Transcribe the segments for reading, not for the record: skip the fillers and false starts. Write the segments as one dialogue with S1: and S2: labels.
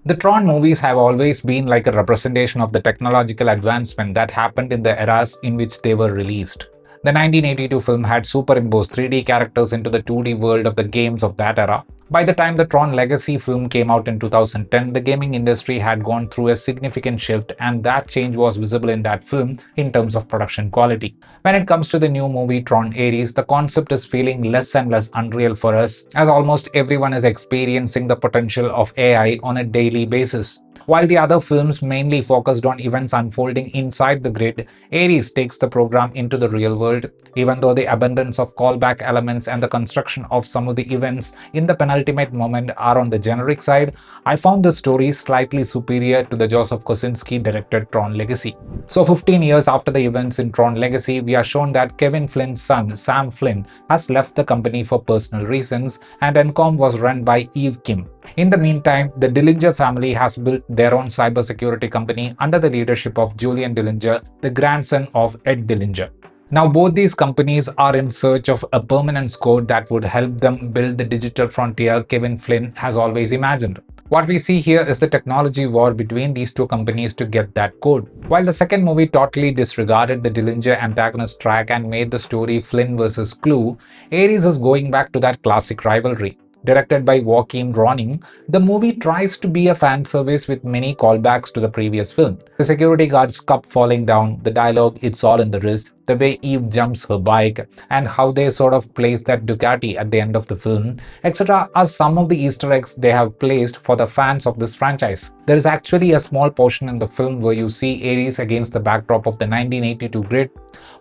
S1: The Tron movies have always been like a representation of the technological advancement that happened in the eras in which they were released. The 1982 film had superimposed 3D characters into the 2D world of the games of that era. By the time the Tron Legacy film came out in 2010, the gaming industry had gone through a significant shift, and that change was visible in that film in terms of production quality. When it comes to the new movie Tron Ares, the concept is feeling less and less unreal for us, as almost everyone is experiencing the potential of AI on a daily basis. While the other films mainly focused on events unfolding inside the grid, Ares takes the program into the real world. Even though the abundance of callback elements and the construction of some of the events in the penultimate moment are on the generic side, I found the story slightly superior to the Joseph Kosinski directed Tron Legacy. So 15 years after the events in Tron Legacy, we are shown that Kevin Flynn's son, Sam Flynn, has left the company for personal reasons, and Encom was run by Eve Kim. In the meantime, the Dillinger family has built their own cybersecurity company under the leadership of Julian Dillinger, the grandson of Ed Dillinger. Now, both these companies are in search of a permanence code that would help them build the digital frontier Kevin Flynn has always imagined. What we see here is the technology war between these two companies to get that code. While the second movie totally disregarded the Dillinger antagonist track and made the story Flynn versus Clue, Ares is going back to that classic rivalry. Directed by Joachim Rønning, the movie tries to be a fan service with many callbacks to the previous film. The security guard's cup falling down, the dialogue "It's all in the wrist," the way Eve jumps her bike, and how they sort of place that Ducati at the end of the film, etc. are some of the Easter eggs they have placed for the fans of this franchise. There is actually a small portion in the film where you see Ares against the backdrop of the 1982 grid.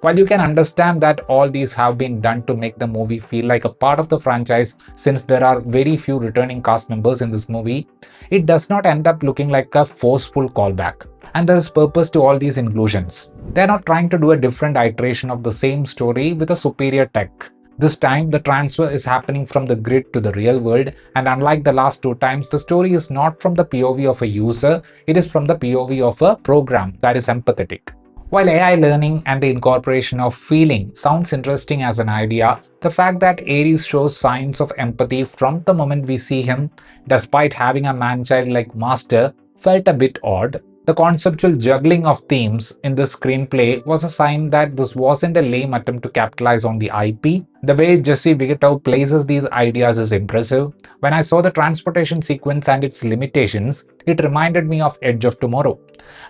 S1: While you can understand that all these have been done to make the movie feel like a part of the franchise, since there are very few returning cast members in this movie, it does not end up looking like a forceful callback. And there is purpose to all these inclusions. They are not trying to do a different iteration of the same story with a superior tech. This time, the transfer is happening from the grid to the real world, and unlike the last two times, the story is not from the POV of a user, it is from the POV of a program that is empathetic. While AI learning and the incorporation of feeling sounds interesting as an idea, the fact that Ares shows signs of empathy from the moment we see him, despite having a man-child-like master, felt a bit odd. The conceptual juggling of themes in the screenplay was a sign that this wasn't a lame attempt to capitalize on the IP. The way Jesse Vigatow places these ideas is impressive. When I saw the transportation sequence and its limitations, it reminded me of Edge of Tomorrow,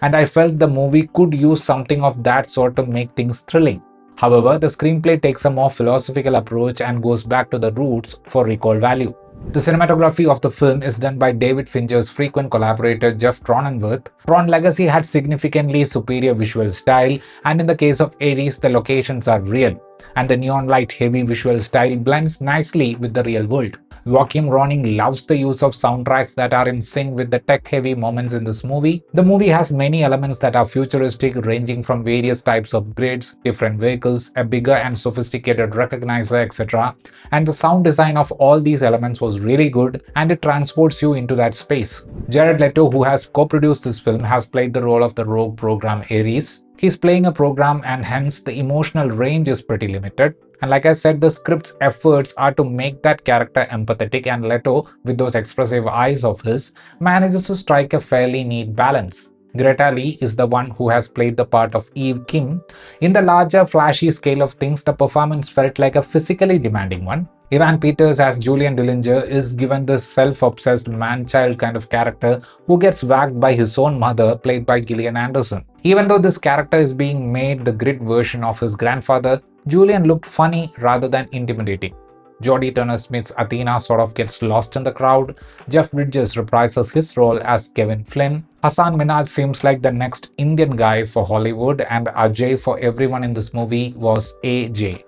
S1: and I felt the movie could use something of that sort to make things thrilling. However, the screenplay takes a more philosophical approach and goes back to the roots for recall value. The cinematography of the film is done by David Fincher's frequent collaborator Jeff Cronenweth. Tron Legacy had significantly superior visual style, and in the case of Ares, the locations are real, and the neon light heavy visual style blends nicely with the real world. Joachim Rønning loves the use of soundtracks that are in sync with the tech-heavy moments in this movie. The movie has many elements that are futuristic, ranging from various types of grids, different vehicles, a bigger and sophisticated recognizer, etc. And the sound design of all these elements was really good, and it transports you into that space. Jared Leto, who has co-produced this film, has played the role of the rogue program Ares. He's playing a program, and hence the emotional range is pretty limited. And like I said, the script's efforts are to make that character empathetic, and Leto, with those expressive eyes of his, manages to strike a fairly neat balance. Greta Lee is the one who has played the part of Eve Kim. In the larger, flashy scale of things, the performance felt like a physically demanding one. Evan Peters as Julian Dillinger is given this self-obsessed man-child kind of character who gets whacked by his own mother, played by Gillian Anderson. Even though this character is being made the grid version of his grandfather, Julian looked funny rather than intimidating. Jodie Turner-Smith's Athena sort of gets lost in the crowd. Jeff Bridges reprises his role as Kevin Flynn. Hasan Minhaj seems like the next Indian guy for Hollywood, and Ajay for everyone in this movie was AJ.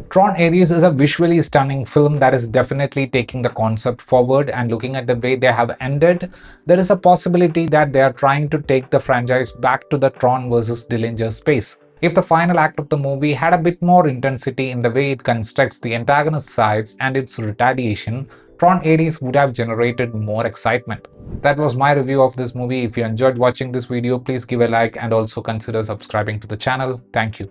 S1: Tron Ares is a visually stunning film that is definitely taking the concept forward, and looking at the way they have ended, there is a possibility that they are trying to take the franchise back to the Tron vs. Dillinger space. If the final act of the movie had a bit more intensity in the way it constructs the antagonist sides and its retaliation, Tron Ares would have generated more excitement. That was my review of this movie. If you enjoyed watching this video, please give a like and also consider subscribing to the channel. Thank you.